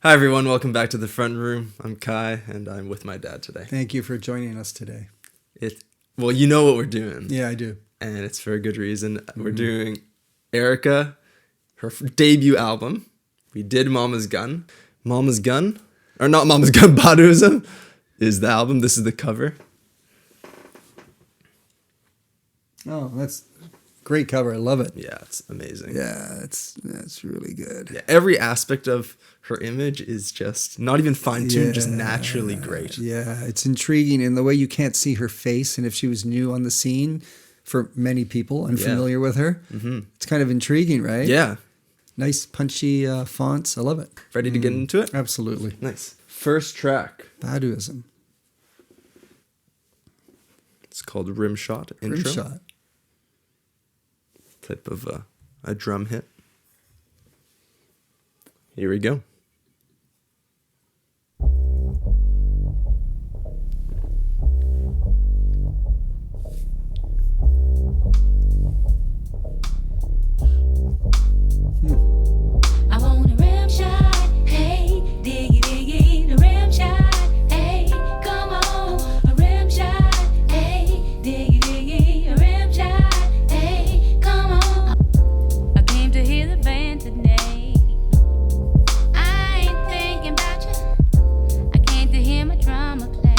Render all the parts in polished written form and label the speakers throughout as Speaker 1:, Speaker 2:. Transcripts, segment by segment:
Speaker 1: Hi everyone, welcome back to the front room. I'm Kai, and I'm with my dad today.
Speaker 2: Thank you for joining us today.
Speaker 1: Well, you know what we're doing.
Speaker 2: Yeah, I do.
Speaker 1: And it's for a good reason. We're doing Erykah, her debut album. We did Mama's Gun. Mama's Gun? Or not Mama's Gun, Baduizm is the album. This is the cover.
Speaker 2: Oh, that's great cover. I love it.
Speaker 1: Yeah, it's amazing.
Speaker 2: Yeah, that's really good.
Speaker 1: Yeah, every aspect of her image is just not even fine-tuned, just naturally great.
Speaker 2: Yeah, it's intriguing in the way you can't see her face, and if she was new on the scene for many people unfamiliar with her, it's kind of intriguing, right?
Speaker 1: Yeah.
Speaker 2: Nice punchy fonts. I love it.
Speaker 1: Ready to get into it?
Speaker 2: Absolutely.
Speaker 1: Nice. First track.
Speaker 2: Baduizm.
Speaker 1: It's called Rim Shot Intro.
Speaker 2: Rim Shot.
Speaker 1: Type of a drum hit. Here we go.
Speaker 3: I want a rim shot, hey, diggy diggy, the rim shot, hey, come on, a rim shot, hey, diggy diggy, a rim shot, hey, come on. I came to hear the band today. I ain't thinking about you. I came to hear my drummer play.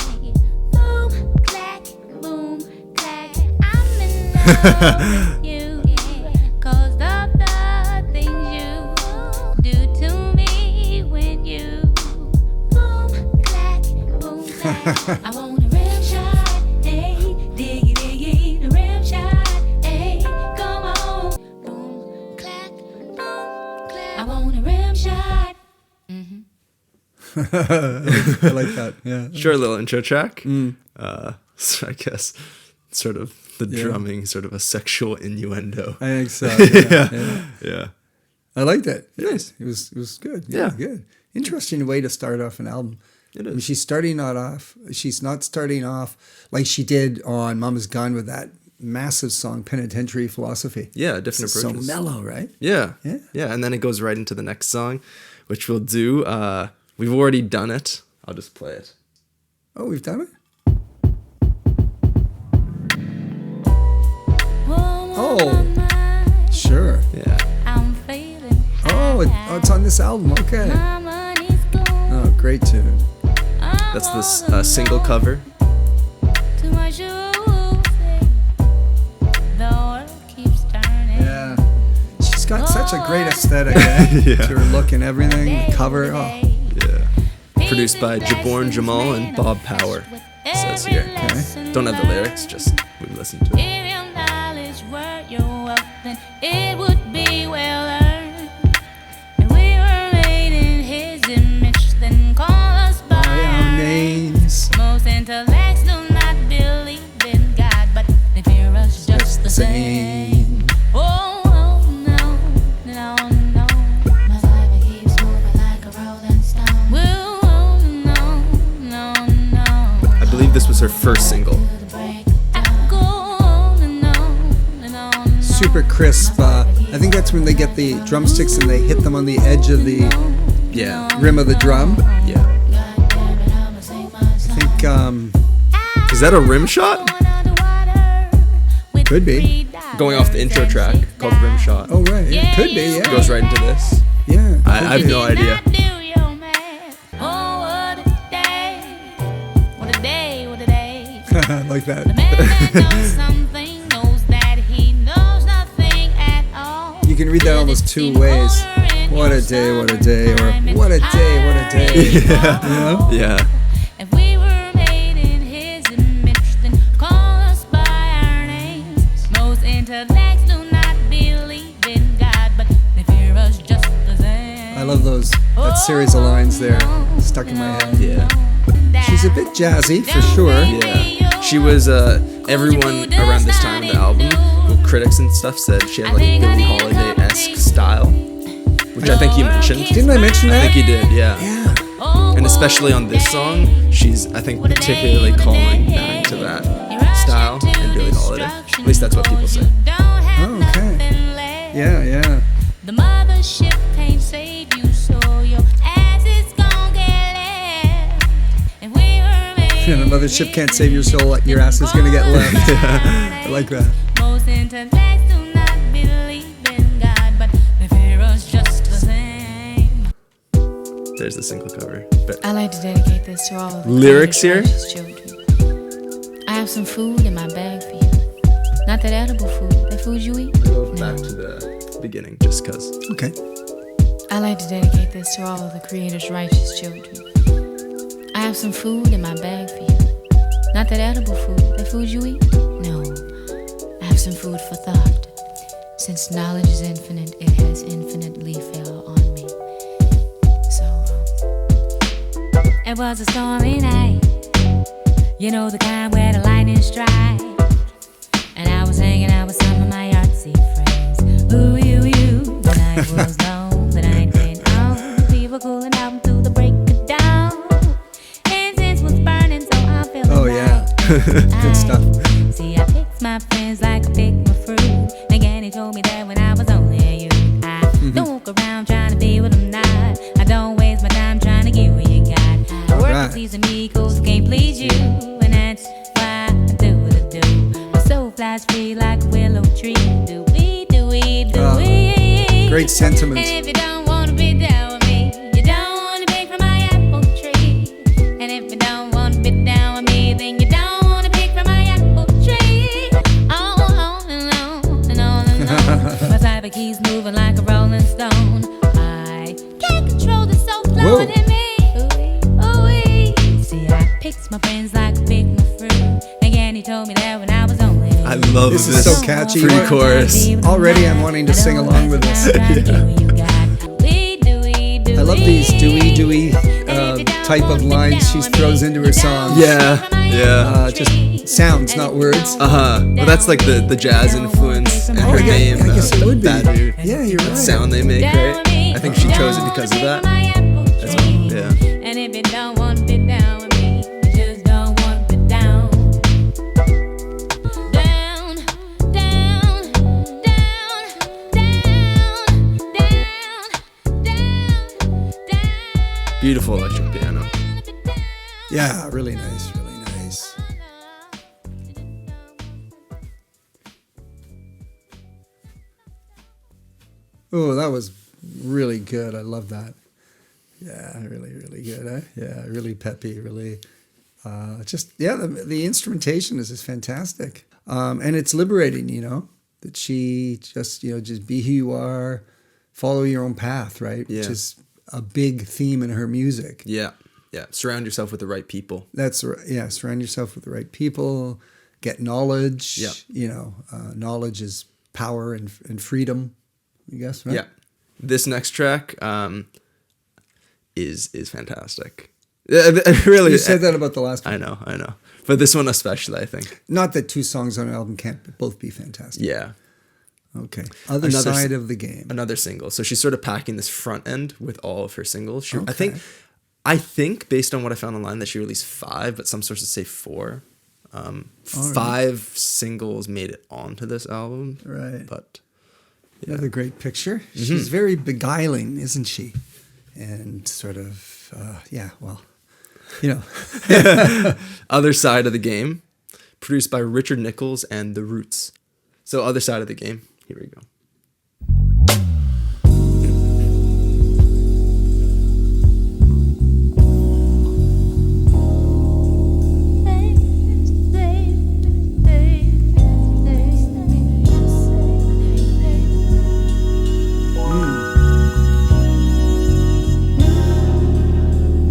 Speaker 3: Boom, clack, boom, clack. I'm in love with you, yeah, 'cause of the things you do to me when you boom, clack, boom, clack. I want a rim shot, hey, diggy diggy, the rim shot, hey, come on, boom, clack, I want a rim shot.
Speaker 2: I like that. Yeah.
Speaker 1: Short little intro track. So I guess sort of the drumming, sort of a sexual innuendo.
Speaker 2: I think so.
Speaker 1: Yeah.
Speaker 2: I liked it.
Speaker 1: Nice.
Speaker 2: It was good.
Speaker 1: Yeah.
Speaker 2: Good. Interesting way to start off an album.
Speaker 1: It
Speaker 2: I mean,
Speaker 1: is.
Speaker 2: she's not starting off like she did on Mama's Gun with that massive song, Penitentiary Philosophy.
Speaker 1: Yeah, different
Speaker 2: It's so
Speaker 1: approaches.
Speaker 2: mellow, right?
Speaker 1: Yeah.
Speaker 2: Yeah.
Speaker 1: Yeah, and then it goes right into the next song, which we'll do. We've already done it. I'll just play it.
Speaker 2: Oh, we've done it? Oh, sure.
Speaker 1: Yeah.
Speaker 3: I'm feeling
Speaker 2: Oh, it's on this album. Okay.
Speaker 3: my money's gone.
Speaker 2: Oh, great tune.
Speaker 1: That's the single cover.
Speaker 3: Too much you say. The world keeps turning.
Speaker 2: Yeah. She's got such a great aesthetic, eh?
Speaker 1: Yeah.
Speaker 2: To her look and everything, the cover. Oh,
Speaker 1: Yeah. Produced by Jaborn Jamal and Bob Power. It says here.
Speaker 2: Okay.
Speaker 1: Don't have the lyrics, just we listened to it.
Speaker 3: If your knowledge were your wealth, then it would be well earned. If we were made in His image, then call us by
Speaker 2: our names.
Speaker 3: Most intellects do not believe in God, but they fear us just the same. Oh, no, no, no. My life keeps moving like a rolling stone. Oh, no, no, no.
Speaker 1: I believe this was her first single.
Speaker 2: Super crisp. I think that's when they get the drumsticks and they hit them on the edge of the
Speaker 1: Yeah.
Speaker 2: rim of the drum.
Speaker 1: Yeah.
Speaker 2: I think
Speaker 1: Is that a rim shot?
Speaker 2: Could be.
Speaker 1: Going off the intro track called Rim Shot.
Speaker 2: Oh, right. It could be,
Speaker 1: It
Speaker 2: yeah.
Speaker 1: goes right into this.
Speaker 2: Yeah.
Speaker 1: I have no idea.
Speaker 2: I like that. You can read that almost two ways. What a day, what a day, or what a day, what a day.
Speaker 1: Yeah.
Speaker 2: You know?
Speaker 1: Yeah.
Speaker 3: If we were made in His image, then call us by our names. Most intellects do not believe in God, but they fear us just the same.
Speaker 2: I love that series of lines there stuck in my head.
Speaker 1: Yeah.
Speaker 2: She's a bit jazzy, for sure.
Speaker 1: Yeah. She was, everyone around this time in the album, well, critics and stuff said she had like a Billie Holiday-esque style, which I think you mentioned.
Speaker 2: Didn't I mention
Speaker 1: I
Speaker 2: that?
Speaker 1: think you did, yeah.
Speaker 2: Yeah.
Speaker 1: And especially on this song, she's, I think, particularly calling back to that style in Billie Holiday. At least that's what people say.
Speaker 2: Oh, okay. Yeah.
Speaker 3: The mothership can't save you, so your ass is gone.
Speaker 2: a mothership can't save your soul, your ass is gonna get left. I like that.
Speaker 3: Most intellects do not believe in God, but they fear us just the same.
Speaker 1: There's the single cover. But
Speaker 4: I like to dedicate this to all of the
Speaker 1: Lyrics here?
Speaker 4: precious children. I have some food in my bag for you. Not that edible food, that food you eat.
Speaker 1: go back to the beginning just because.
Speaker 2: Okay.
Speaker 4: I like to dedicate this to all of the Creator's righteous children. I have some food in my bag for you. Not that edible food, that food you eat. No, I have some food for thought. Since knowledge is infinite, it has infinitely fell on me. So,
Speaker 3: It was a stormy night. You know the kind where the lightning strike. And I was hanging out with some of my artsy friends. Ooh, you. The night was long, the night went on. We were cooling out until the break of dawn. Incense was burning, so I'm feeling
Speaker 2: Oh, yeah. Good stuff.
Speaker 3: See, I picked my friends like I picked my fruit. Again, he told me that when I was only a youth. I don't walk around trying to be what I'm not. I don't waste my time trying to get what you got. I work
Speaker 2: Alright.
Speaker 3: with these amigos, can't please you. And that's why I do what I do. My soul flies free like a willow tree. Do we, do we, do
Speaker 2: Oh,
Speaker 3: we?
Speaker 2: great sentiment.
Speaker 3: And if you don't want to be down with me, you don't want to pick from my apple tree. And if you don't want to be down with me, then you don't want to pick from my apple tree. On and on and on and on. My cyber keys moving like a rolling stone. I can't control the soul flowing
Speaker 2: Whoa.
Speaker 3: in me. Ooh-wee. See, I picked my friends like I picked my fruit. Again, he told me that when I was only a
Speaker 1: I
Speaker 3: youth.
Speaker 1: love
Speaker 2: This
Speaker 1: this,
Speaker 2: is so catchy.
Speaker 1: pre-chorus.
Speaker 2: Already I'm wanting to sing along with this. I love these dewy type of lines she throws into her songs.
Speaker 1: Yeah, yeah.
Speaker 2: Just sounds, not words.
Speaker 1: Well, that's like the jazz influence and her
Speaker 2: I
Speaker 1: name.
Speaker 2: guess, I guess it would be.
Speaker 1: Badu.
Speaker 2: Yeah, you're
Speaker 1: That
Speaker 2: right.
Speaker 1: sound they make, right? I think she chose it because of that. That's all, yeah.
Speaker 3: And if you don't want to be down with me, you just don't want to be down. Down, down, down, down, down.
Speaker 1: Beautiful electric piano.
Speaker 2: Yeah, really nice, really nice. Oh, that was really good. I love that. Yeah, really, really good. Eh? Yeah, really peppy, really. The instrumentation is just fantastic. And it's liberating, that she just be who you are, follow your own path, right?
Speaker 1: Yeah.
Speaker 2: Which is a big theme in her music.
Speaker 1: Yeah, yeah. Surround yourself with the right people.
Speaker 2: Surround yourself with the right people, get knowledge.
Speaker 1: Yeah.
Speaker 2: Knowledge is power and freedom, I guess, right?
Speaker 1: Yeah. This next track is fantastic. Really,
Speaker 2: You said that about the last one.
Speaker 1: I know. But this one especially, I think.
Speaker 2: Not that two songs on an album can't both be fantastic.
Speaker 1: Yeah.
Speaker 2: Okay. Other
Speaker 1: Another
Speaker 2: side of the game.
Speaker 1: Another single. So she's sort of packing this front end with all of her singles.
Speaker 2: Okay.
Speaker 1: I think based on what I found online that she released 5, but some sources say 4. 5 singles made it onto this album.
Speaker 2: Right.
Speaker 1: But
Speaker 2: Another great picture. She's very beguiling, isn't she? And sort of,
Speaker 1: Other Side of the Game, produced by Richard Nichols and The Roots. So Other Side of the Game. Here we go.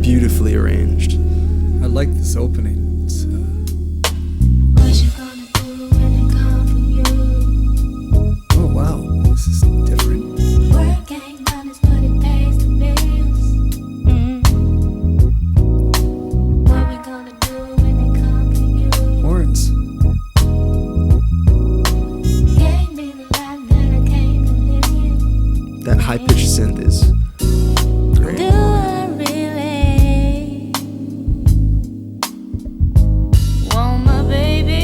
Speaker 1: Beautifully arranged.
Speaker 2: I like this opening. It's,
Speaker 3: What you gonna do when it come for you?
Speaker 2: oh, wow. This is different.
Speaker 3: Work ain't honest, but it pays the bills. What we gonna do when it come for you?
Speaker 2: Horns.
Speaker 3: Gave me the life that I came to live.
Speaker 1: That high-pitched synth is great.
Speaker 3: Do I really want my baby?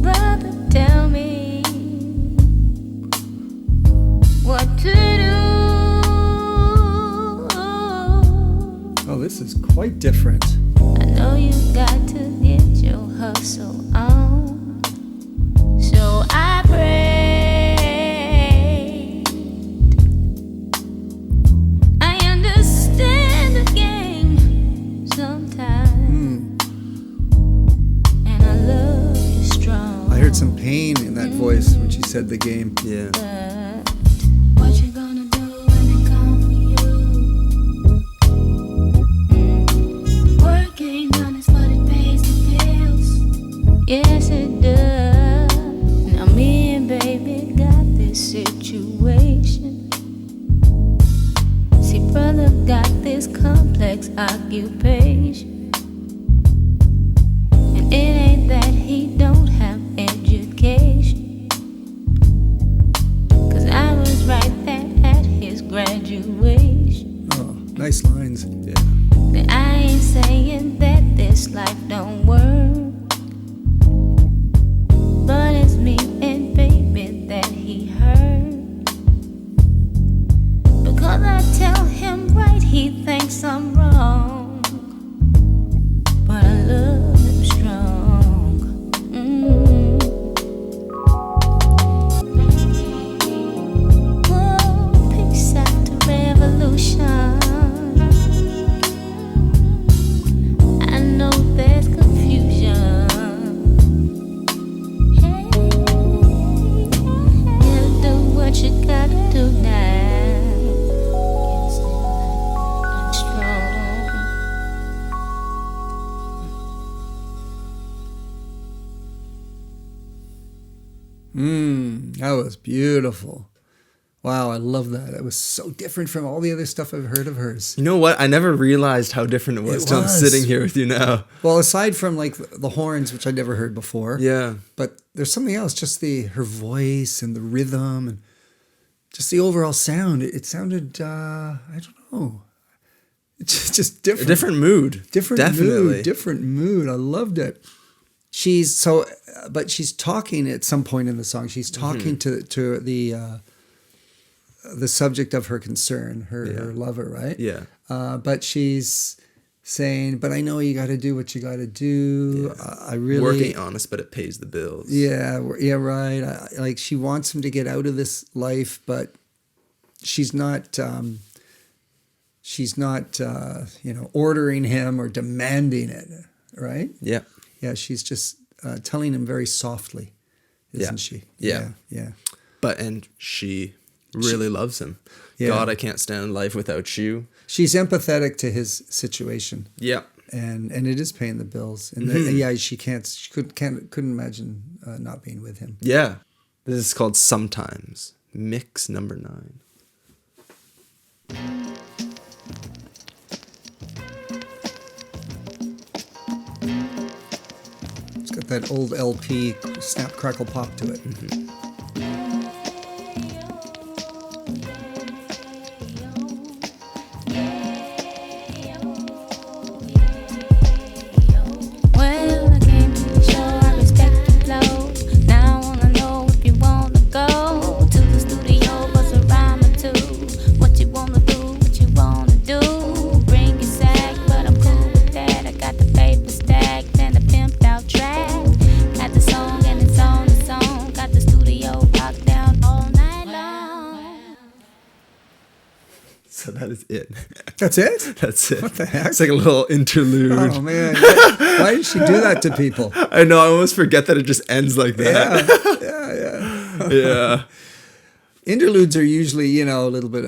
Speaker 3: Brother,
Speaker 2: quite different.
Speaker 4: I know you got to get your hustle on. So I pray. I understand the game sometimes. And I love you strong.
Speaker 2: I heard some pain in that voice when she said the game.
Speaker 1: Yeah.
Speaker 4: What you gonna do when they come for you? Work ain't honest, but it pays the bills. Yes, it does. Now me and baby got this situation. See, brother got this complex occupation. And it ain't that he don't have education. 'Cause I was right there at his graduation.
Speaker 2: Oh, nice lines.
Speaker 1: Yeah.
Speaker 4: But I ain't saying that this life don't work. But it's me and baby that he hurt. Because I tell him right, he thinks I'm wrong. But I love him strong. Oh, peace out to revolution. I know there's confusion. Hey, gotta do what you gotta do now. Can't stay like strong.
Speaker 2: That was beautiful. Wow, I love that. It was so different from all the other stuff I've heard of hers.
Speaker 1: You know what? I never realized how different it was
Speaker 2: It
Speaker 1: till I'm
Speaker 2: was.
Speaker 1: sitting here with you now.
Speaker 2: Well, aside from like the horns, which I'd never heard before.
Speaker 1: Yeah.
Speaker 2: But there's something else, just her voice and the rhythm and just the overall sound. It sounded, I don't know. It's just
Speaker 1: A
Speaker 2: different.
Speaker 1: different mood.
Speaker 2: Different
Speaker 1: Definitely.
Speaker 2: mood. Different mood. I loved it. But she's talking at some point in the song. She's talking to the subject of her concern, her lover, right?
Speaker 1: Yeah.
Speaker 2: But she's saying, "But I know you got to do what you got to do. I really
Speaker 1: Work ain't honest, but it pays the bills.
Speaker 2: Yeah, right. Like she wants him to get out of this life, but she's not. Ordering him or demanding it, right?
Speaker 1: Yeah.
Speaker 2: Yeah, she's just telling him very softly, isn't
Speaker 1: Yeah.
Speaker 2: she?
Speaker 1: Yeah.
Speaker 2: Yeah.
Speaker 1: And she really loves him.
Speaker 2: Yeah.
Speaker 1: God, I can't stand life without you.
Speaker 2: She's empathetic to his situation,
Speaker 1: Yeah.
Speaker 2: and it is paying the bills. And she couldn't imagine not being with him.
Speaker 1: Yeah. This is called Sometimes. Mix number 9.
Speaker 2: It's got that old LP snap crackle pop to it.
Speaker 4: Well, I came to the show, I respect the flow. Now I wanna know if you wanna go to the studio, bust a rhyme or two. What you wanna do, what you wanna do. Bring your sack, but I'm cool with that. I got the paper stacked and a pimped out track. Got the song and it's on the song. Got the studio locked down all night long.
Speaker 1: So that is it.
Speaker 2: That's it?
Speaker 1: That's it.
Speaker 2: What the heck?
Speaker 1: It's like a little interlude.
Speaker 2: Oh man, why did she do that to people?
Speaker 1: I know. I almost forget that it just ends like that.
Speaker 2: Yeah.
Speaker 1: Yeah.
Speaker 2: Interludes are usually, a little bit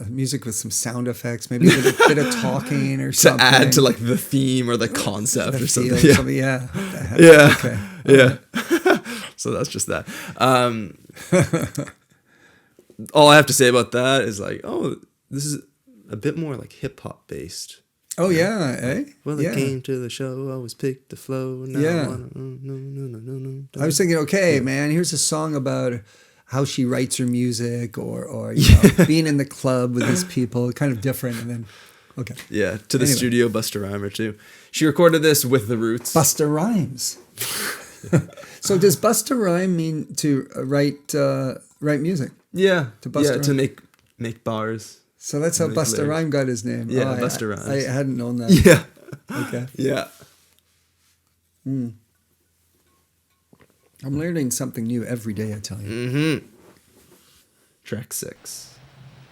Speaker 2: music with some sound effects, maybe a bit of talking or
Speaker 1: To
Speaker 2: something.
Speaker 1: add to like the theme or the concept
Speaker 2: The
Speaker 1: or something.
Speaker 2: feel,
Speaker 1: Yeah.
Speaker 2: What the heck?
Speaker 1: Yeah.
Speaker 2: Okay.
Speaker 1: Yeah. So that's just that. All I have to say about that is like, oh, this is a bit more like hip hop based.
Speaker 2: Oh yeah, eh?
Speaker 1: Well,
Speaker 2: yeah.
Speaker 1: I came to the show, always picked the flow. Now
Speaker 2: Yeah.
Speaker 1: I wanna, no.
Speaker 2: I was thinking, okay, man, here's a song about how she writes her music or being in the club with these people, kind of different. And then, okay.
Speaker 1: Yeah, to the
Speaker 2: Anyway.
Speaker 1: studio, Busta Rhymer too. She recorded this with the Roots.
Speaker 2: Busta Rhymes. So does Busta Rhyme mean to write music?
Speaker 1: Yeah,
Speaker 2: To Busta
Speaker 1: to
Speaker 2: Rhymes.
Speaker 1: make bars.
Speaker 2: So that's how
Speaker 1: Those
Speaker 2: Busta
Speaker 1: lyrics.
Speaker 2: Rhymes got his name.
Speaker 1: Yeah,
Speaker 2: I-
Speaker 1: Busta Rhymes.
Speaker 2: I hadn't known that.
Speaker 1: Yeah.
Speaker 2: Okay.
Speaker 1: Yeah.
Speaker 2: I'm learning something new every day, I tell you.
Speaker 1: Mm-hmm. Track 6.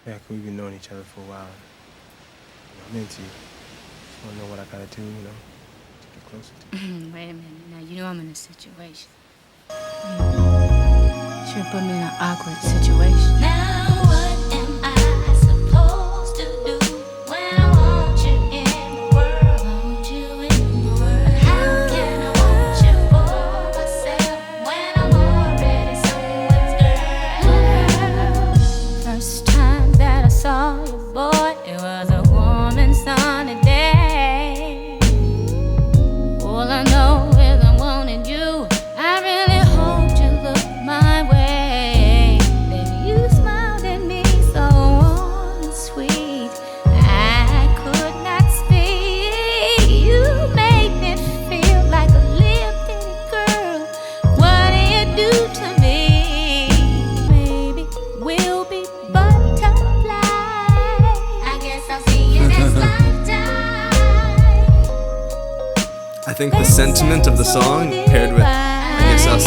Speaker 5: Yeah, 'cause we've been knowing each other for a while. I'm into you. Just want to know what I gotta do, to get closer to you.
Speaker 4: Wait a minute. Now, you know I'm in a situation. Should put me in an awkward situation.
Speaker 3: Now what am I supposed to do when I want you in the world? Want you in the world. How can I want you for myself when I'm already someone's girl?
Speaker 4: First time that I saw you, boy, it was a warm and sunny day. All I know is I wanted you. I really hoped you looked my way. Baby, you smiled at me so warm and sweet. I could not speak. You made me feel like a little bitty girl. What do you do to me? Maybe we'll be butterflies.
Speaker 3: I guess I'll see you next lifetime.
Speaker 1: I think the sentiment of the song paired with I guess I'll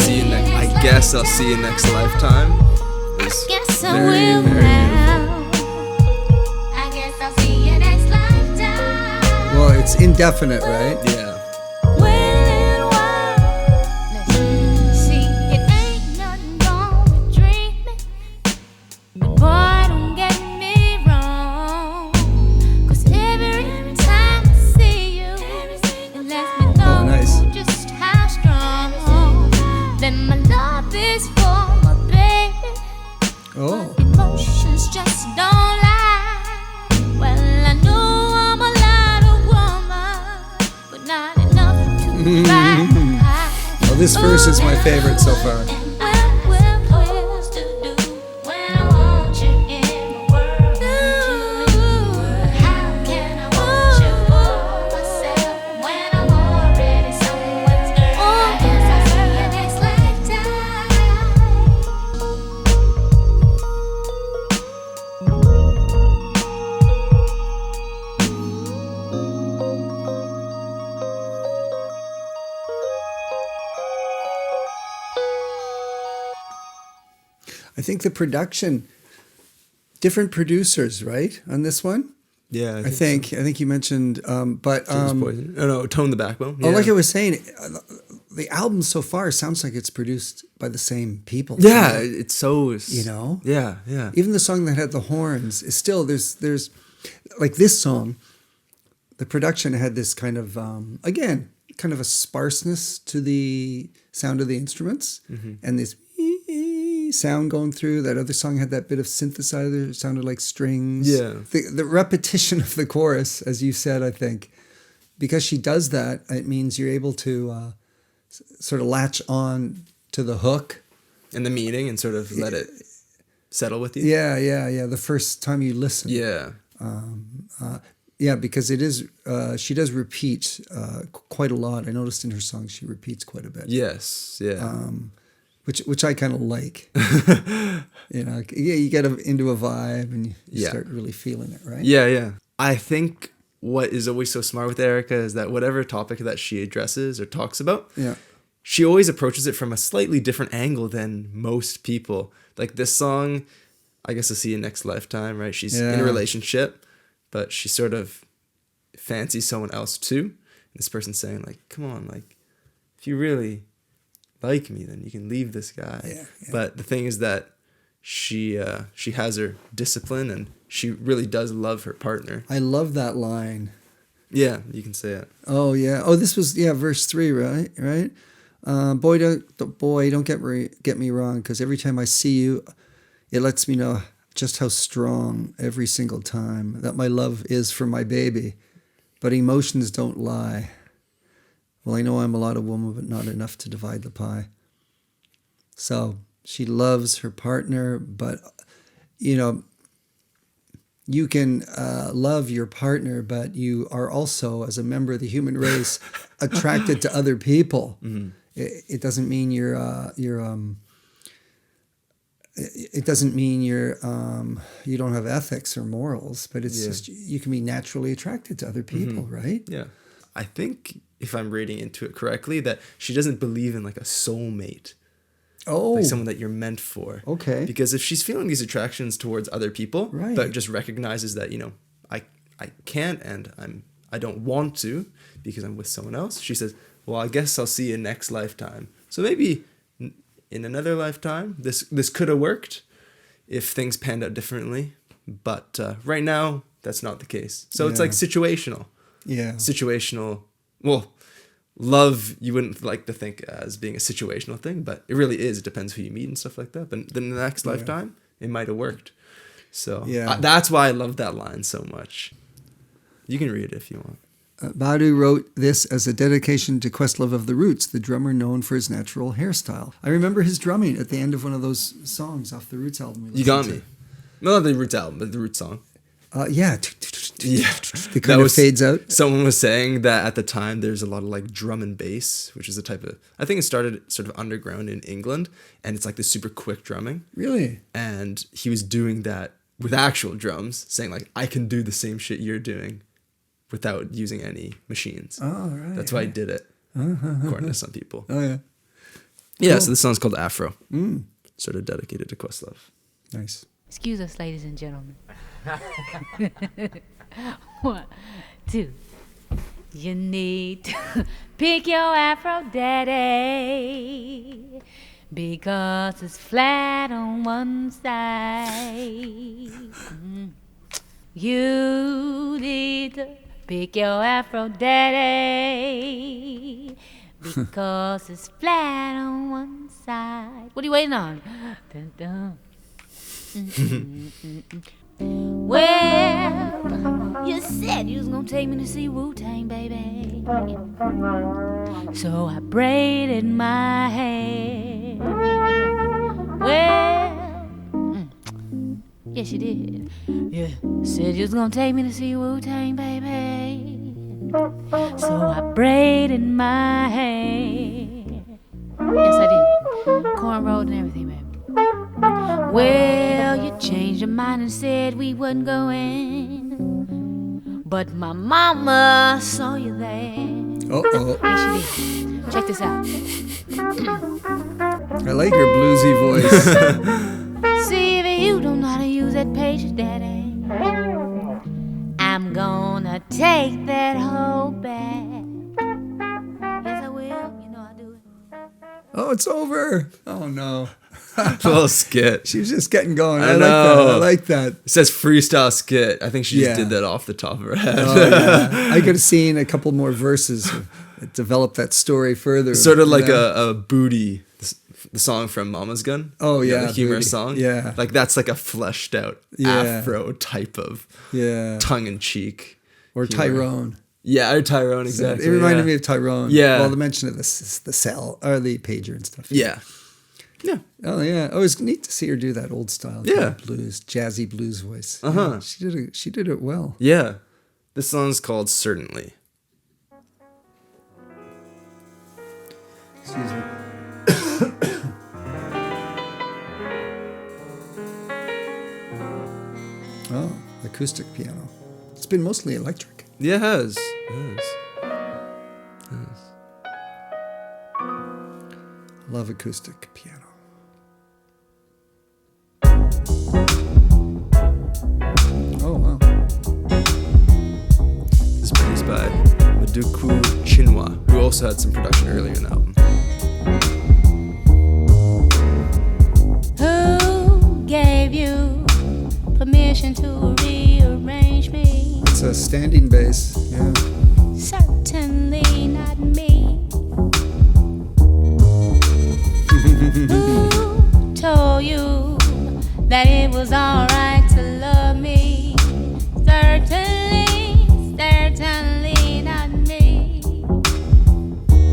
Speaker 1: see you next lifetime is
Speaker 4: Guess I
Speaker 1: very,
Speaker 4: will
Speaker 1: very
Speaker 4: now.
Speaker 3: I guess I'll see you next lifetime.
Speaker 2: Well, it's indefinite, right?
Speaker 1: yeah.
Speaker 4: Wait a little while. Let's see, it ain't nothing wrong with dreaming. But boy, don't get me wrong. 'Cause every time I see you, it lets me know
Speaker 2: nice.
Speaker 4: just how strong that my love is for my baby.
Speaker 2: Oh.
Speaker 4: Emotions just don't lie. Well, I know I'm a lot of woman, but not enough to buy.
Speaker 2: Well, this verse is my favorite so far.
Speaker 3: Supposed to do when I want you in the world. How can I want you for myself when I'm already someone's girl? I guess I'll see you next lifetime.
Speaker 2: I think the production, different producers, right, on this one?
Speaker 1: Yeah.
Speaker 2: I think you mentioned, but
Speaker 1: Poison. Oh no, Tone the Backbone.
Speaker 2: oh,
Speaker 1: Yeah.
Speaker 2: like I was saying, the album so far sounds like it's produced by the same people.
Speaker 1: Yeah, it's so
Speaker 2: You know?
Speaker 1: Yeah, yeah.
Speaker 2: Even the song that had the horns is still there's like this song, the production had this kind of again kind of a sparseness to the sound of the instruments and this sound going through. That other song had that bit of synthesizer, it sounded like strings.
Speaker 1: Yeah.
Speaker 2: The repetition of the chorus, as you said, I think, because she does that, it means you're able to sort of latch on to the hook.
Speaker 1: And the meaning and sort of let it settle with you.
Speaker 2: Yeah. The first time you listen.
Speaker 1: Yeah.
Speaker 2: Yeah, because it is. She does repeat quite a lot. I noticed in her songs she repeats quite a bit.
Speaker 1: Yes. Yeah.
Speaker 2: Which I kind of like. You get into a vibe and you
Speaker 1: Yeah.
Speaker 2: start really feeling it, right?
Speaker 1: Yeah. I think what is always so smart with Erykah is that whatever topic that she addresses or talks about,
Speaker 2: Yeah.
Speaker 1: she always approaches it from a slightly different angle than most people. Like this song, I guess I'll see you next lifetime, right? She's in
Speaker 2: Yeah.
Speaker 1: a relationship, but she sort of fancies someone else too. And this person's saying like, come on, like if you really like me, then you can leave this guy.
Speaker 2: Yeah.
Speaker 1: But the thing is that she has her discipline and she really does love her partner.
Speaker 2: I love that line.
Speaker 1: Yeah, you can say it.
Speaker 2: Oh yeah. Oh, this was verse 3, right? Right. Boy, don't get me wrong, because every time I see you, it lets me know just how strong every single time that my love is for my baby. But emotions don't lie. Well, I know I'm a lot of woman, but not enough to divide the pie. So she loves her partner, but you can love your partner, but you are also, as a member of the human race, attracted to other people. Mm-hmm. It doesn't mean you're it doesn't mean you don't have ethics or morals, but it's just you can be naturally attracted to other people, right?
Speaker 1: Yeah. I think if I'm reading into it correctly, that she doesn't believe in like a soulmate.
Speaker 2: Oh,
Speaker 1: Like someone that you're meant for.
Speaker 2: Okay.
Speaker 1: Because if she's feeling these attractions towards other people,
Speaker 2: Right.
Speaker 1: but just recognizes that, I can't and I don't want to because I'm with someone else, she says, well, I guess I'll see you next lifetime. So maybe in another lifetime, this could have worked if things panned out differently. But right now, that's not the case. So it's like situational.
Speaker 2: Yeah.
Speaker 1: Situational. Well, love, you wouldn't like to think as being a situational thing, but it really is. It depends who you meet and stuff like that. But then the next lifetime, it might have worked. So that's why I love that line so much. You can read it if you want.
Speaker 2: Badu wrote this as a dedication to Questlove of the Roots, the drummer known for his natural hairstyle. I remember his drumming at the end of one of those songs off the Roots album.
Speaker 1: You got me. Not the Roots album, but the Roots song.
Speaker 2: Yeah.
Speaker 1: Yeah.
Speaker 2: It kind of fades out.
Speaker 1: Someone was saying that at the time there's a lot of like drum and bass, which is a type of, I think it started sort of underground in England, and it's like this super quick drumming.
Speaker 2: Really?
Speaker 1: And he was doing that with actual drums, saying like, I can do the same shit you're doing without using any machines.
Speaker 2: Oh, right.
Speaker 1: That's why I did it, according to some people.
Speaker 2: Oh, yeah.
Speaker 1: Yeah,
Speaker 2: Cool.
Speaker 1: so this song's called Afro. Sort of dedicated to Questlove.
Speaker 2: Nice.
Speaker 4: Excuse us, ladies and gentlemen. 1, 2. You need to pick your Afro daddy because it's flat on one side. You need to pick your Afro daddy because it's flat on one side. What are you waiting on? Dun, dun. Well, you said you was gonna take me to see Wu-Tang, baby. So I braided my hair. Well, yes, you did. Yeah, said you was gonna take me to see Wu-Tang, baby. So I braided my hair. Yes, I did. Cornrowed and everything, baby. Well, you changed your mind and said we wouldn't go in, but my mama saw you there.
Speaker 2: Uh-oh.
Speaker 4: Yes, she did. Check this out.
Speaker 2: I like your bluesy voice.
Speaker 4: See if you don't know how to use that page, daddy. I'm gonna take that hoe back. Yes, I will. You know I do it.
Speaker 2: Oh, it's over. Oh, no.
Speaker 1: Little skit.
Speaker 2: She was just getting going.
Speaker 1: I
Speaker 2: I
Speaker 1: know.
Speaker 2: like that.
Speaker 1: It says freestyle skit. I think she just
Speaker 2: Yeah.
Speaker 1: did that off the top of her head.
Speaker 2: Oh, yeah. I could have seen a couple more verses that developed that story further.
Speaker 1: Sort of like
Speaker 2: Yeah.
Speaker 1: a booty, the song from Mama's Gun.
Speaker 2: Oh,
Speaker 1: You know,
Speaker 2: yeah,
Speaker 1: the humorous
Speaker 2: Booty.
Speaker 1: song.
Speaker 2: Yeah.
Speaker 1: Like that's like a fleshed out
Speaker 2: Yeah.
Speaker 1: Afro type of
Speaker 2: Yeah.
Speaker 1: tongue in cheek.
Speaker 2: Or Tyrone.
Speaker 1: Yeah, or Tyrone, exactly.
Speaker 2: It reminded me
Speaker 1: yeah.
Speaker 2: of Tyrone.
Speaker 1: Yeah.
Speaker 2: Well, the mention of the cell or the pager and stuff.
Speaker 1: Yeah. Yeah.
Speaker 2: Oh yeah. Oh, it was neat to see her do that old style.
Speaker 1: Yeah.
Speaker 2: Kind of blues, jazzy blues voice.
Speaker 1: Uh-huh.
Speaker 2: Yeah, she did it well.
Speaker 1: Yeah. This song's called Certainly.
Speaker 2: Excuse me. Oh, acoustic piano. It's been mostly electric.
Speaker 1: Yeah, it has. It has.
Speaker 2: Love acoustic piano. Oh wow.
Speaker 1: This is produced by Maduku Chinwa, who also had some production earlier in the album.
Speaker 4: Who gave you permission to rearrange me?
Speaker 2: It's a standing bass. Yeah.
Speaker 4: Certainly not me. Who told you that it was alright to love me? Certainly, certainly not me.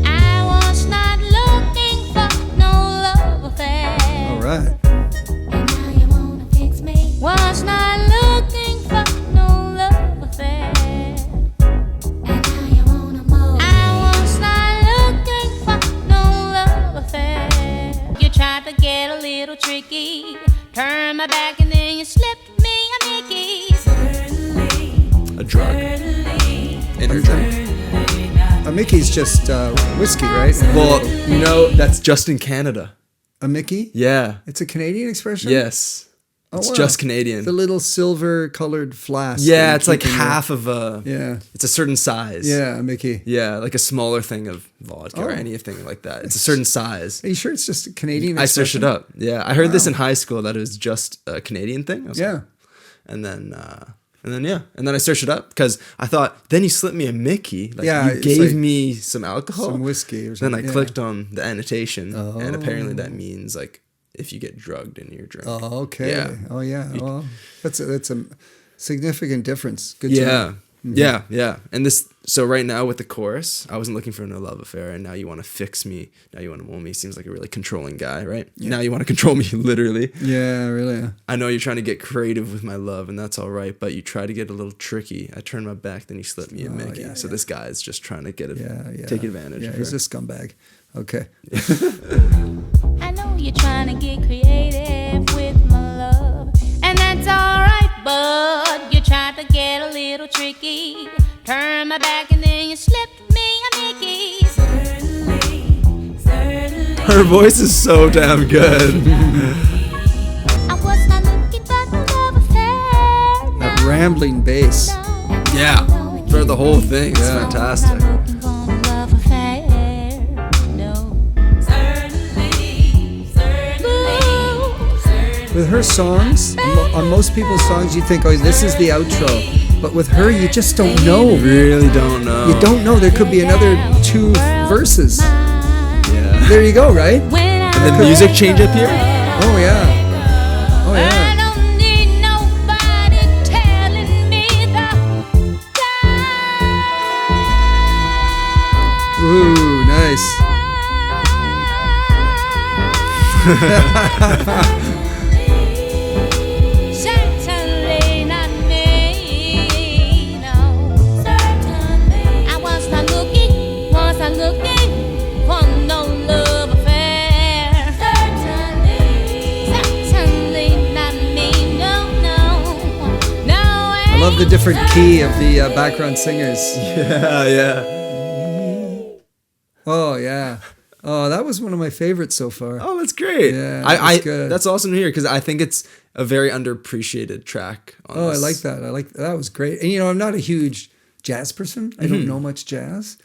Speaker 4: I was not looking for no love affair.
Speaker 2: All right.
Speaker 4: And now you wanna fix me? Was not looking for no love affair. And now you wanna mold me? I was not looking for no love affair. You tried to get a little tricky.
Speaker 1: drug in her drink.
Speaker 2: A Mickey's just whiskey, right?
Speaker 1: Well, no, that's just in Canada.
Speaker 2: A Mickey?
Speaker 1: Yeah.
Speaker 2: It's a Canadian expression?
Speaker 1: Yes. It's just Canadian.
Speaker 2: The little silver colored flask.
Speaker 1: Yeah, it's like half of a.
Speaker 2: Yeah.
Speaker 1: It's a certain size.
Speaker 2: Yeah, a Mickey.
Speaker 1: Yeah, like a smaller thing of vodka or anything like that. It's a certain size.
Speaker 2: Are you sure it's just a Canadian
Speaker 1: I searched it up. Yeah, I heard this in
Speaker 2: Wow.
Speaker 1: high school that it was just a Canadian thing. I was
Speaker 2: Yeah.
Speaker 1: like- and then I searched it up because I thought then you slipped me a Mickey. Like,
Speaker 2: Yeah,
Speaker 1: you
Speaker 2: it's
Speaker 1: gave
Speaker 2: like
Speaker 1: me some alcohol,
Speaker 2: some whiskey or
Speaker 1: Then
Speaker 2: something,
Speaker 1: I
Speaker 2: yeah.
Speaker 1: clicked on the annotation, and apparently that means like if you get drugged in your drink.
Speaker 2: Oh, okay.
Speaker 1: Yeah.
Speaker 2: Oh, yeah. Well, that's a significant difference. Good to
Speaker 1: Yeah.
Speaker 2: know.
Speaker 1: Yeah. And so right now with the chorus, I wasn't looking for no love affair, and now you want to fix me. Now you want to mold me. Seems like a really controlling guy, right? Now you want to control me, literally.
Speaker 2: Yeah, really.
Speaker 1: I know you're trying to get creative with my love, and that's all right, but you try to get a little tricky. I turned my back, then you slipped me a Mickey.
Speaker 2: yeah,
Speaker 1: so this guy is just trying to
Speaker 2: Yeah.
Speaker 1: take advantage
Speaker 2: Yeah,
Speaker 1: of
Speaker 2: he's
Speaker 1: her.
Speaker 2: a scumbag. Okay.
Speaker 3: I know you're trying to get creative with my love, and that's alright, but you tried to get a little tricky. Turn my back and then you slipped me a Mickey. Certainly.
Speaker 1: Her voice is so damn good.
Speaker 3: I was not looking for no love affair.
Speaker 2: That rambling bass.
Speaker 1: Yeah, for the whole thing, it's fantastic.
Speaker 3: Looking for no love affair. No. Certainly.
Speaker 2: With her songs, on most people's songs, you think, oh, this is the outro. But with her, you just don't know.
Speaker 1: Really don't know.
Speaker 2: You don't know. There could be another 2 verses.
Speaker 1: Yeah.
Speaker 2: There you go, right?
Speaker 1: And the music change up here?
Speaker 2: Oh, yeah. Oh,
Speaker 3: I
Speaker 2: yeah.
Speaker 3: don't need nobody telling me the
Speaker 2: Ooh, nice.
Speaker 3: Certainly not me, no. Certainly. I was not looking for no love affair. Certainly not me, no.
Speaker 2: I love the different key of the background singers.
Speaker 1: Yeah.
Speaker 2: Oh, yeah. Oh, that was one of my favorites so far.
Speaker 1: Oh, that's great.
Speaker 2: Yeah,
Speaker 1: that's
Speaker 2: good.
Speaker 1: That's awesome to hear because I think it's a very underappreciated track.
Speaker 2: Oh, I like that. That was great. And I'm not a huge jazz person. I don't know much jazz.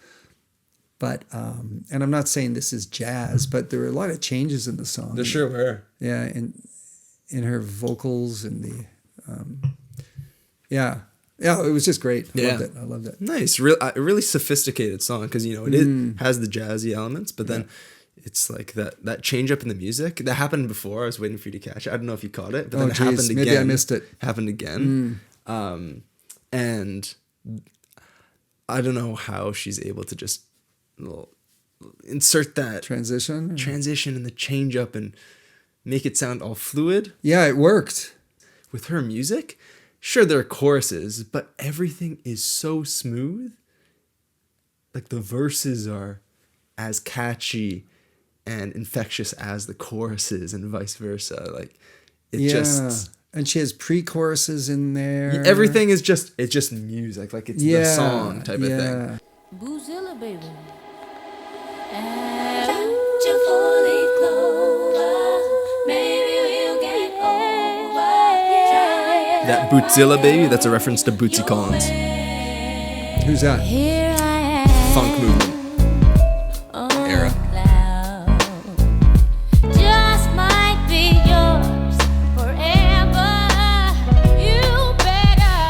Speaker 2: But and I'm not saying this is jazz, but there were a lot of changes in the song.
Speaker 1: There sure were.
Speaker 2: Yeah, in her vocals and the yeah, it was just great. I loved it.
Speaker 1: Nice, a really sophisticated song because it has the jazzy elements, but then it's like that change up in the music that happened before. I was waiting for you to catch it. I don't know if you caught it, but then it happened again.
Speaker 2: Maybe I missed it.
Speaker 1: Happened again, and I don't know how she's able to just insert that
Speaker 2: Transition
Speaker 1: and the change up and make it sound all fluid.
Speaker 2: Yeah, it worked.
Speaker 1: With her music, sure, there are choruses, but everything is so smooth. Like the verses are as catchy and infectious as the choruses and vice versa. Like it just...
Speaker 2: And she has pre-choruses in there.
Speaker 1: Everything is just music. Like it's the song type of thing.
Speaker 3: Boozilla, baby. For Leaf Clover, maybe we'll get over.
Speaker 1: That Bootzilla baby, that's a reference to Bootsy Collins.
Speaker 2: Who's that?
Speaker 3: Here I am.
Speaker 1: Funk movement. Era.
Speaker 3: Just might be yours forever. You better.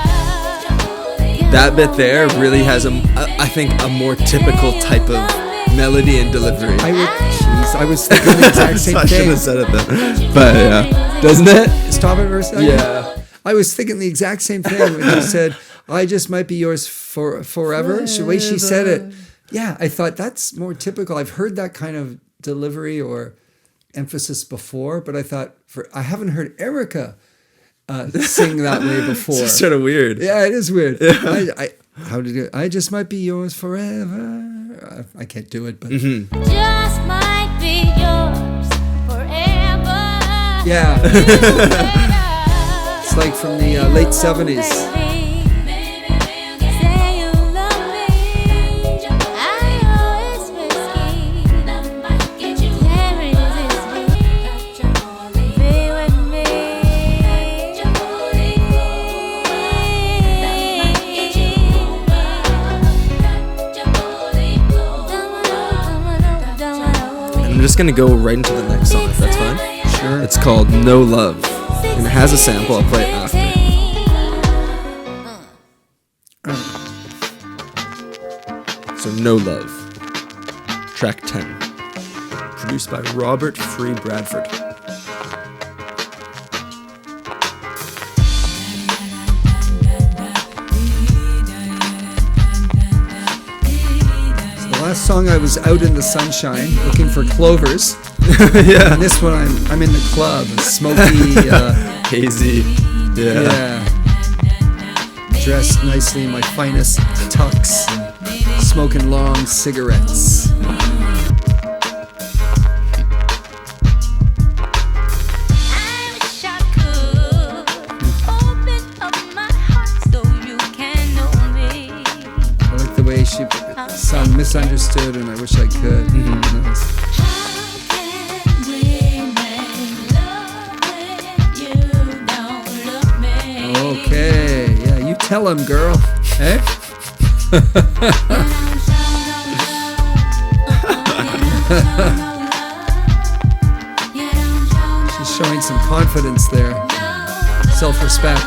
Speaker 1: That bit there really has I think a more typical type of melody and delivery.
Speaker 2: I was thinking the exact same
Speaker 1: I should
Speaker 2: thing.
Speaker 1: have said it then. But yeah. Doesn't it?
Speaker 2: Stop it for a second.
Speaker 1: Yeah.
Speaker 2: I was thinking the exact same thing when you said, I just might be yours forever. The way she said it. Yeah, I thought that's more typical. I've heard that kind of delivery or emphasis before, but I thought, I haven't heard Erykah sing that way before.
Speaker 1: It's sort of weird.
Speaker 2: Yeah, it is weird. Yeah. How did it? I just might be yours forever. I can't do it, but
Speaker 3: Just might be yours forever.
Speaker 2: yeah,
Speaker 3: You better.
Speaker 2: it's like from the late 70s.
Speaker 1: just gonna go right into the next song, if that's fine.
Speaker 2: Sure.
Speaker 1: It's called No Love, and it has a sample. I'll play it after. So No Love, track 10, produced by Robert Free Bradford.
Speaker 2: The last song I was out in the sunshine looking for clovers.
Speaker 1: Yeah.
Speaker 2: And this one I'm in the club, smoky,
Speaker 1: Hazy. Yeah.
Speaker 2: dressed nicely in my finest tux, smoking long cigarettes. I like the way she sung Misunderstood and I Wish I Could. Nice. Okay, yeah, you tell him, girl. Hey? She's showing some confidence there. Self-respect.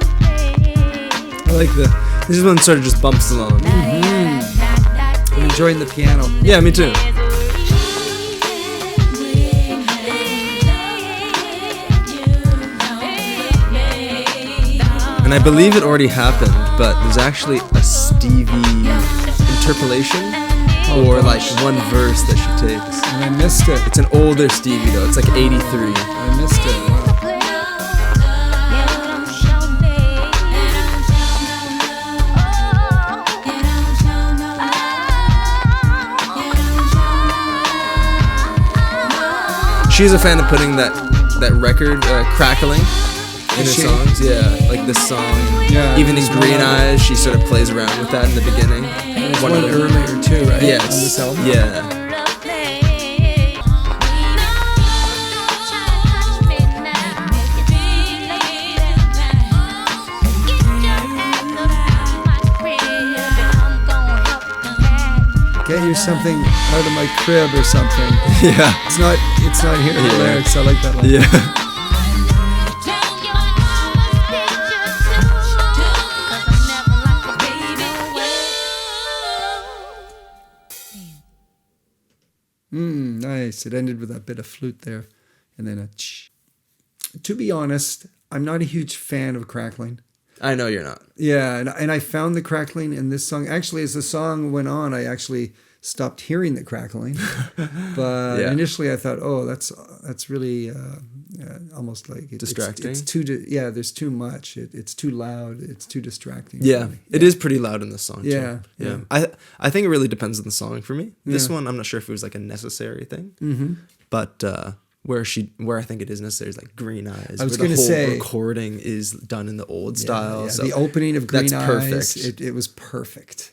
Speaker 1: I like this is one sort of just bumps along.
Speaker 2: I'm enjoying the piano.
Speaker 1: Yeah, me too. And I believe it already happened, but there's actually a Stevie interpolation or like one verse that she takes.
Speaker 2: And I missed it.
Speaker 1: It's an older Stevie though. It's like 83.
Speaker 2: I missed it. Wow.
Speaker 1: She's a fan of putting that record crackling in her
Speaker 2: Is she?
Speaker 1: songs. Yeah, like this song.
Speaker 2: Yeah,
Speaker 1: Even in
Speaker 2: there's
Speaker 1: Green
Speaker 2: one other-
Speaker 1: Eyes, she sort of plays around with that in the beginning.
Speaker 2: There's
Speaker 1: One
Speaker 2: one
Speaker 1: of the-
Speaker 2: earlier too, right?
Speaker 1: Yes.
Speaker 2: On this album?
Speaker 1: Yeah.
Speaker 2: Get you something out of my crib or something.
Speaker 1: Yeah.
Speaker 2: It's not here in the
Speaker 1: Yeah.
Speaker 2: lyrics. I like that line.
Speaker 1: Yeah.
Speaker 2: Nice. It ended with that bit of flute there, and then a ch. To be honest, I'm not a huge fan of crackling.
Speaker 1: I know you're not.
Speaker 2: Yeah, and I found the crackling in this song. Actually, as the song went on, I actually stopped hearing the crackling. But
Speaker 1: Yeah.
Speaker 2: initially, I thought, oh, that's really almost like
Speaker 1: Distracting?
Speaker 2: It's too there's too much. It's too loud. It's too distracting.
Speaker 1: Yeah,
Speaker 2: for me.
Speaker 1: it is pretty loud in this song. Too.
Speaker 2: Yeah,
Speaker 1: yeah.
Speaker 2: yeah.
Speaker 1: I think it really depends on the song for me. This
Speaker 2: Yeah.
Speaker 1: one, I'm not sure if it was like a necessary thing, but where I think it is necessary is like Green Eyes.
Speaker 2: I was
Speaker 1: where the
Speaker 2: gonna
Speaker 1: whole
Speaker 2: say-
Speaker 1: recording is done in the old style.
Speaker 2: Yeah,
Speaker 1: So
Speaker 2: the opening of Green
Speaker 1: that's
Speaker 2: Eyes,
Speaker 1: perfect.
Speaker 2: it was perfect.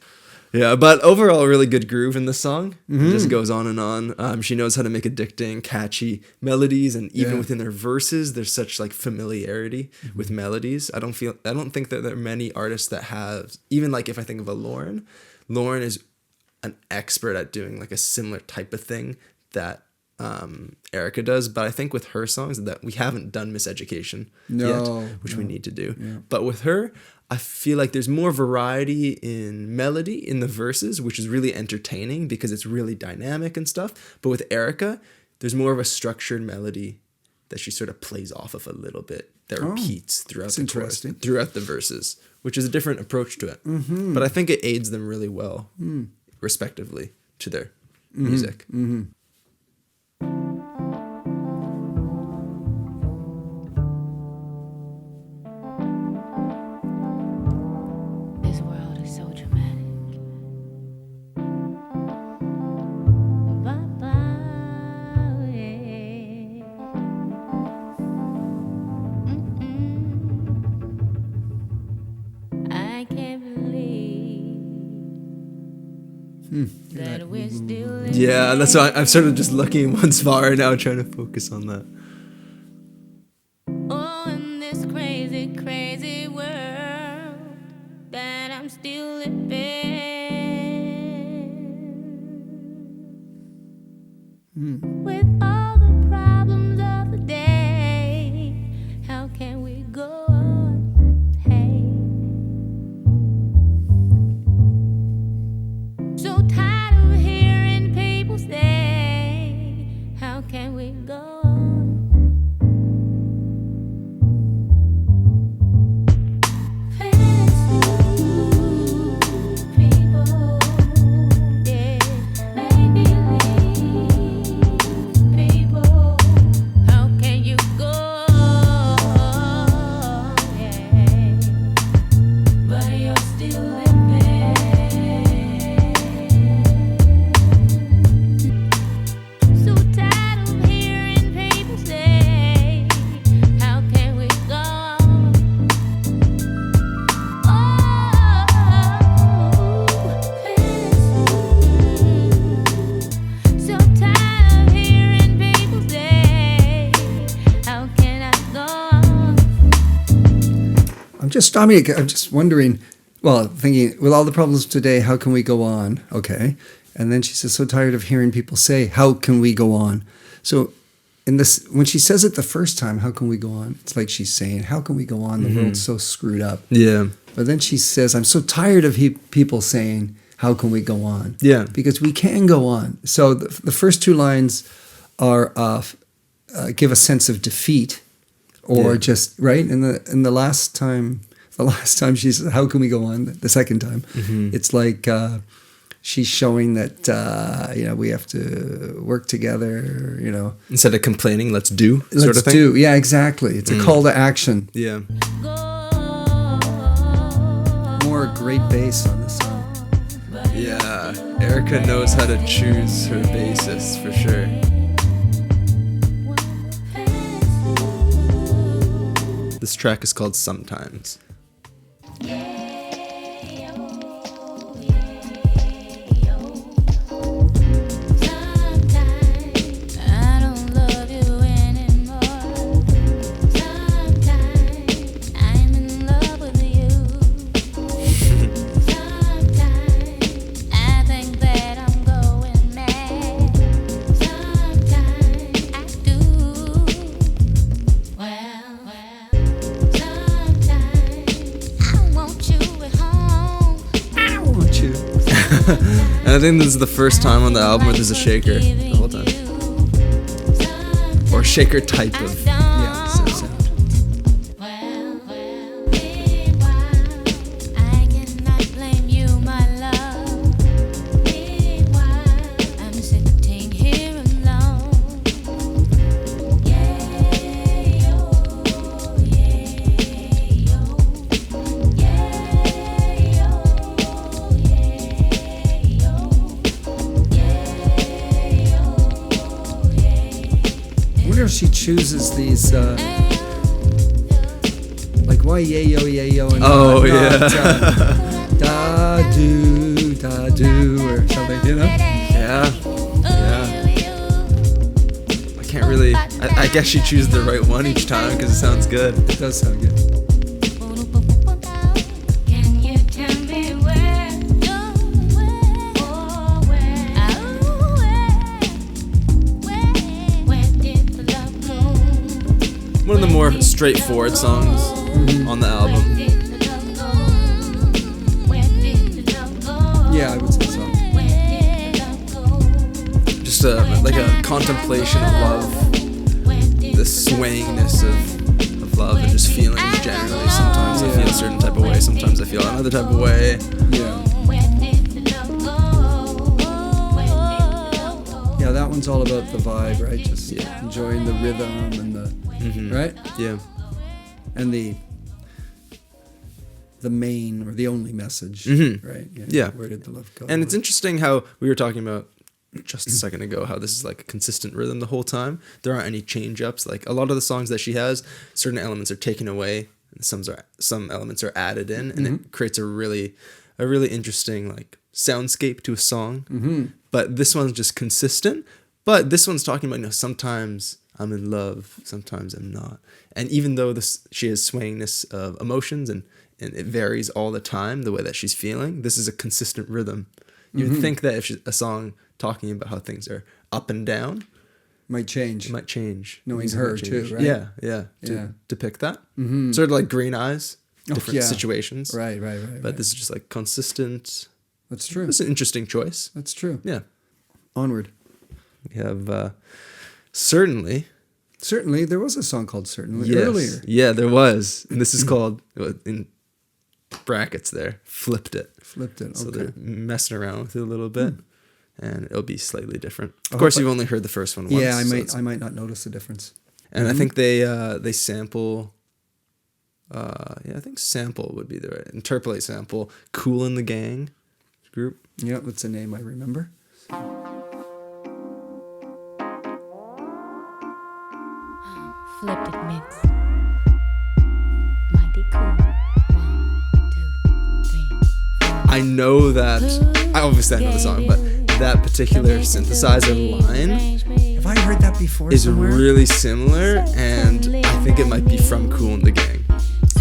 Speaker 1: Yeah, but overall, a really good groove in this song. It just goes on and on. She knows how to make addicting, catchy melodies, and even
Speaker 2: Yeah.
Speaker 1: within her verses, there's such like familiarity with melodies. I don't think that there are many artists that have, even like if I think of a Lauren is an expert at doing like a similar type of thing that Erykah does. But I think with her songs that we haven't done Miseducation yet, which we need to do.
Speaker 2: Yeah.
Speaker 1: But with her, I feel like there's more variety in melody in the verses, which is really entertaining because it's really dynamic and stuff. But with Erykah, there's more of a structured melody that she sort of plays off of a little bit that repeats throughout
Speaker 2: that's
Speaker 1: the chorus,
Speaker 2: interesting.
Speaker 1: throughout the verses, which is a different approach to it. But I think it aids them really well, respectively, to their music.
Speaker 4: This world is so dramatic. Bye-bye, yeah. I can't believe that we're still
Speaker 1: Yeah, that's why I'm sort of just looking in one spot right now, trying to focus on that.
Speaker 4: Oh, in this crazy, crazy world that I'm still living. With all the problems of the day, how can we go on? Hey, so tired of hearing people say, how can we go on?
Speaker 2: I'm just wondering, well, thinking, with all the problems today, how can we go on? Okay. And then she says, so tired of hearing people say, how can we go on? So in this, when she says it the first time, how can we go on? It's like she's saying, how can we go on? The world's so screwed up.
Speaker 1: Yeah.
Speaker 2: But then she says, I'm so tired of people saying, how can we go on?
Speaker 1: Yeah.
Speaker 2: Because we can go on. So the first two lines are give a sense of defeat, or just, right? And the last time she says, how can we go on? The second time, it's like she's showing that, we have to work together,
Speaker 1: Instead of complaining, let's do sort
Speaker 2: Let's
Speaker 1: of thing.
Speaker 2: do. Yeah, exactly. It's a call to action.
Speaker 1: Yeah.
Speaker 2: More great bass on this song.
Speaker 1: Yeah. Erykah knows how to choose her bassist for sure. This track is called Sometimes. And I think this is the first time on the album where there's a shaker the whole time. Or shaker type of sound.
Speaker 2: She chooses these like why yayo and
Speaker 1: Oh,
Speaker 2: not, da do or something,
Speaker 1: Yeah. I can't really. I guess she chooses the right one each time because it sounds good.
Speaker 2: It does sound good.
Speaker 1: One of the more straightforward songs on the album.
Speaker 2: Yeah, I would say so.
Speaker 1: Just like a contemplation of love, the swayingness of love, and just feelings generally. Sometimes I feel a certain type of way, sometimes I feel another type of way.
Speaker 2: Yeah, that one's all about the vibe, right? Just enjoying the rhythm and the right?
Speaker 1: Yeah.
Speaker 2: And the main or the only message, right?
Speaker 1: Yeah.
Speaker 2: Where did the love go?
Speaker 1: And it's interesting how we were talking about just a second ago how this is like a consistent rhythm the whole time. There aren't any change ups. Like a lot of the songs that she has, certain elements are taken away and some elements are added in, and it creates a really interesting like soundscape to a song, but this one's just consistent. But this one's talking about, sometimes I'm in love, sometimes I'm not. And even though she has swayingness of emotions and it varies all the time, the way that she's feeling, this is a consistent rhythm. You would think that if a song talking about how things are up and down,
Speaker 2: Might change.
Speaker 1: it might change.
Speaker 2: Knowing
Speaker 1: Music
Speaker 2: her
Speaker 1: might
Speaker 2: too,
Speaker 1: change.
Speaker 2: right?
Speaker 1: Yeah.
Speaker 2: Yeah.
Speaker 1: To depict that. Sort of like Green Eyes, different
Speaker 2: yeah.
Speaker 1: situations.
Speaker 2: Right.
Speaker 1: But this is just like consistent.
Speaker 2: That's true.
Speaker 1: It's an interesting choice.
Speaker 2: That's true.
Speaker 1: Yeah.
Speaker 2: Onward.
Speaker 1: We have Certainly.
Speaker 2: Certainly, there was a song called Certainly
Speaker 1: Yes.
Speaker 2: earlier.
Speaker 1: Yeah, there was. And this is called, in brackets there, Flipped It.
Speaker 2: Flipped it.
Speaker 1: So
Speaker 2: Okay.
Speaker 1: they're messing around with it a little bit. And it'll be slightly different. Of
Speaker 2: hope
Speaker 1: course, you've only heard the first one once.
Speaker 2: Yeah,
Speaker 1: so it's-
Speaker 2: I might not notice the difference.
Speaker 1: And I think they sample. I think sample would be the right. Interpolate sample. Cool in the Gang group.
Speaker 2: Yeah, that's a name I remember.
Speaker 4: Flipped it mix. Mighty cool. 1, 2, 3, 4.
Speaker 1: I know that. I obviously know the song, but that particular synthesizer line
Speaker 2: Have I heard that before
Speaker 1: is
Speaker 2: somewhere?
Speaker 1: really similar, and I think it might be from Cool in the Gang.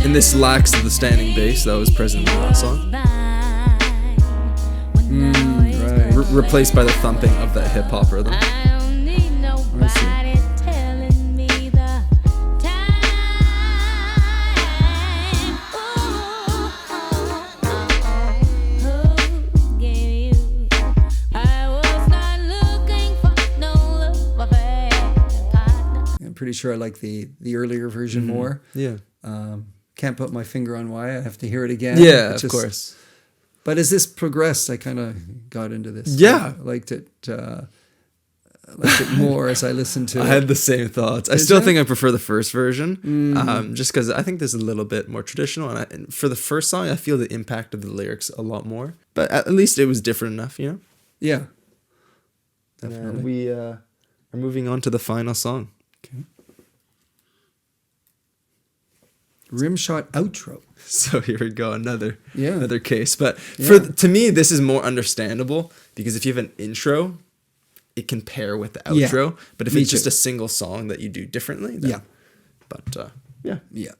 Speaker 1: And this lacks the standing bass that was present in the last song,
Speaker 2: right.
Speaker 1: replaced by the thumping of that hip hop rhythm.
Speaker 2: I see. I'm pretty sure I like the earlier version more.
Speaker 1: Yeah.
Speaker 2: Can't put my finger on why. I have to hear it again.
Speaker 1: Yeah,
Speaker 2: It's
Speaker 1: of
Speaker 2: just-
Speaker 1: course.
Speaker 2: But as this progressed, I kind of got into this.
Speaker 1: Yeah.
Speaker 2: I liked it more as I listened to
Speaker 1: I
Speaker 2: it.
Speaker 1: had the same thoughts. I
Speaker 2: Did
Speaker 1: still
Speaker 2: ya?
Speaker 1: think I prefer the first version, just because I think this is a little bit more traditional. And for the first song, I feel the impact of the lyrics a lot more. But at least it was different enough,
Speaker 2: Yeah.
Speaker 1: And
Speaker 2: Definitely.
Speaker 1: we are moving on to the final song.
Speaker 2: Okay. Rimshot outro.
Speaker 1: So here we go, another case. But
Speaker 2: Yeah.
Speaker 1: to me, this is more understandable because if you have an intro, it can pair with the
Speaker 2: Yeah.
Speaker 1: outro. But if
Speaker 2: Me
Speaker 1: it's just
Speaker 2: too.
Speaker 1: a single song that you do differently, then,
Speaker 2: Yeah.
Speaker 1: But yeah.
Speaker 2: Yeah.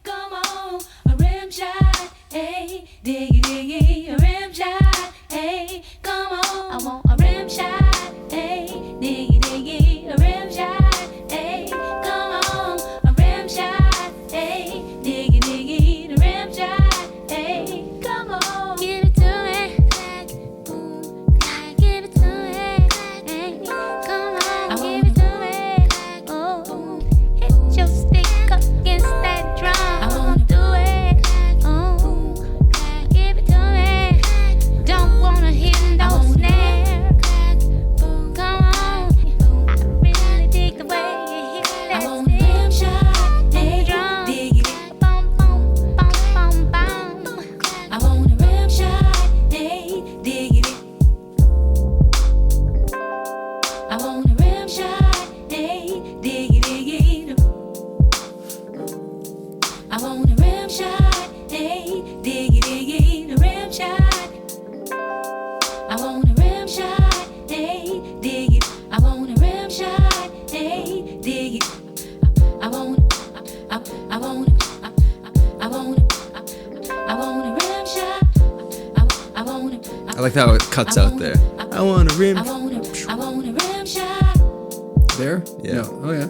Speaker 3: Come on, a rim shot, hey, diggy diggy, a rim shot, hey, come on, I want a rim shot, hey, diggy diggy, a rim shot, hey, come on, a rim shot, hey, diggy diggy, the rim shot, hey, come on, give it to me, give it to me, hey, come on, give it to me, oh, hit your stick up against that drum. I wanna do it. Oh, give it to me. Don't wanna hit no snare. Come on, I really dig the way you hit that rim shot, hey, drum. Dig it, boom, boom, boom, boom, boom. I want a rim shot, hey, dig it. I want a rim shot, hey, dig it. I want a rim shot, hey, diggy, the rim shot. I want a rim shot, hey, diggy. I want a rim shot, hey, diggy. I want a rim shot.
Speaker 1: I like how it cuts out there. I want a rim.
Speaker 3: I want a rim shot.
Speaker 2: There?
Speaker 1: Yeah.
Speaker 2: No. Oh, yeah.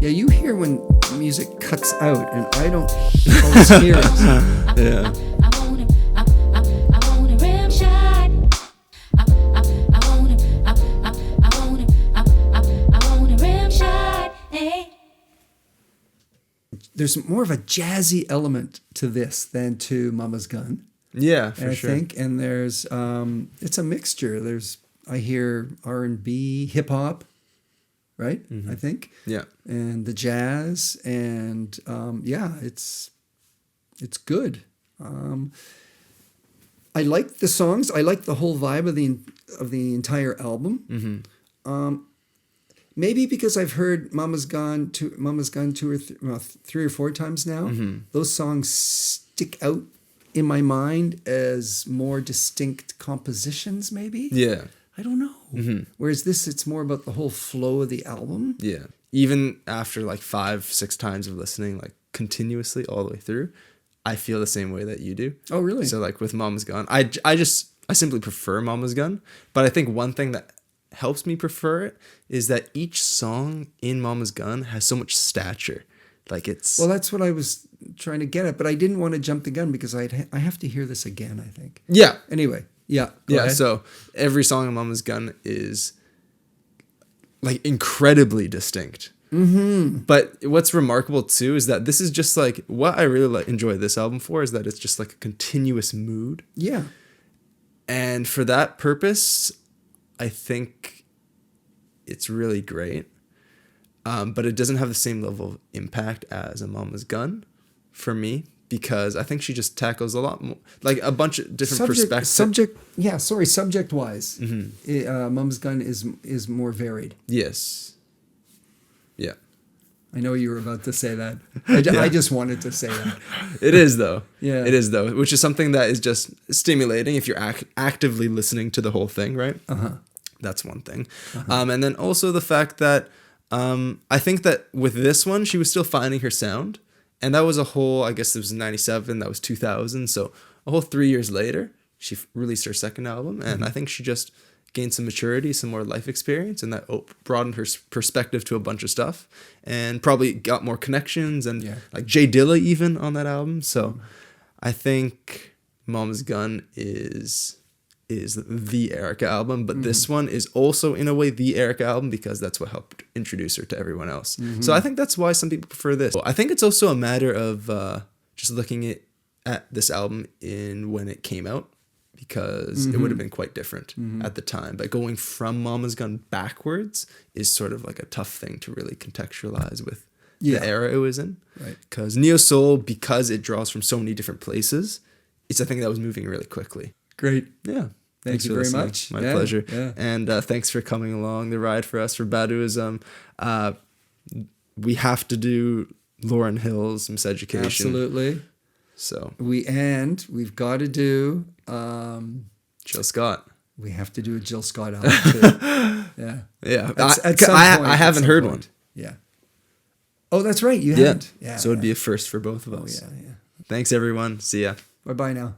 Speaker 2: Yeah, you hear when music cuts out, and I don't always hear it.
Speaker 1: Yeah.
Speaker 3: I want a rim shot. I want a rim shot. Hey.
Speaker 2: There's more of a jazzy element to this than to Mama's Gun,
Speaker 1: Yeah, for
Speaker 2: I
Speaker 1: sure.
Speaker 2: think. And there's, it's a mixture. I hear R&B, hip hop, right? I think.
Speaker 1: Yeah.
Speaker 2: And the jazz, and it's good. I like the songs. I like the whole vibe of the entire album. Maybe because I've heard Mama's Gun 3 or 4 times now. Those songs stick out in my mind as more distinct compositions, maybe.
Speaker 1: Yeah.
Speaker 2: I don't know. Whereas this, it's more about the whole flow of the album.
Speaker 1: Yeah. Even after like 5-6 times of listening, like continuously all the way through, I feel the same way that you do.
Speaker 2: Oh, really?
Speaker 1: So like with Mama's Gun, I simply prefer Mama's Gun. But I think one thing that helps me prefer it is that each song in Mama's Gun has so much stature. Like it's...
Speaker 2: Well, that's what I was trying to get at, but I didn't want to jump the gun because I have to hear this again, I think.
Speaker 1: Yeah.
Speaker 2: Anyway, yeah. Go
Speaker 1: Yeah,
Speaker 2: ahead.
Speaker 1: so every song in Mama's Gun is like incredibly distinct. Mm-hmm. But what's remarkable too is that this is just like what I really enjoy this album for is that it's just like a continuous mood.
Speaker 2: Yeah.
Speaker 1: And for that purpose, I think it's really great. But it doesn't have the same level of impact as a Mama's Gun for me because I think she just tackles a lot more, like a bunch of different perspectives.
Speaker 2: Subject wise, Mama's Gun is more varied.
Speaker 1: Yes. Yeah.
Speaker 2: I know you were about to say that. I just wanted to say that.
Speaker 1: It is though.
Speaker 2: Yeah.
Speaker 1: It is though, which is something that is just stimulating if you're actively listening to the whole thing, right? That's one thing. And then also the fact that I think that with this one, she was still finding her sound. And that was a whole, I guess it was 97, that was 2000. So a whole 3 years later, she released her second album. And I think she just gained some maturity, some more life experience. And that broadened her perspective to a bunch of stuff. And probably got more connections and like Jay Dilla even on that album. So I think Mama's Gun is the Erykah album, but this one is also in a way the Erykah album because that's what helped introduce her to everyone else. So I think that's why some people prefer this. I think it's also a matter of just looking at this album in when it came out because it would have been quite different at the time. But going from Mama's Gun backwards is sort of like a tough thing to really contextualize with the era it was in. Right. Because Neo Soul, because it draws from so many different places, it's a thing that was moving really quickly.
Speaker 2: Great.
Speaker 1: Yeah.
Speaker 2: Thank you very much.
Speaker 1: My pleasure. Yeah. And thanks for coming along the ride for us for Baduizm. We have to do Lauryn Hill's Miseducation.
Speaker 2: Absolutely.
Speaker 1: So
Speaker 2: we've got to do
Speaker 1: Jill Scott.
Speaker 2: We have to do a Jill Scott album too. Yeah.
Speaker 1: Yeah.
Speaker 2: I
Speaker 1: haven't heard one.
Speaker 2: Yeah. Oh, that's right. You haven't. Yeah.
Speaker 1: So it'd be a first for both of us.
Speaker 2: Oh, yeah.
Speaker 1: Thanks everyone. See ya.
Speaker 2: Bye-bye now.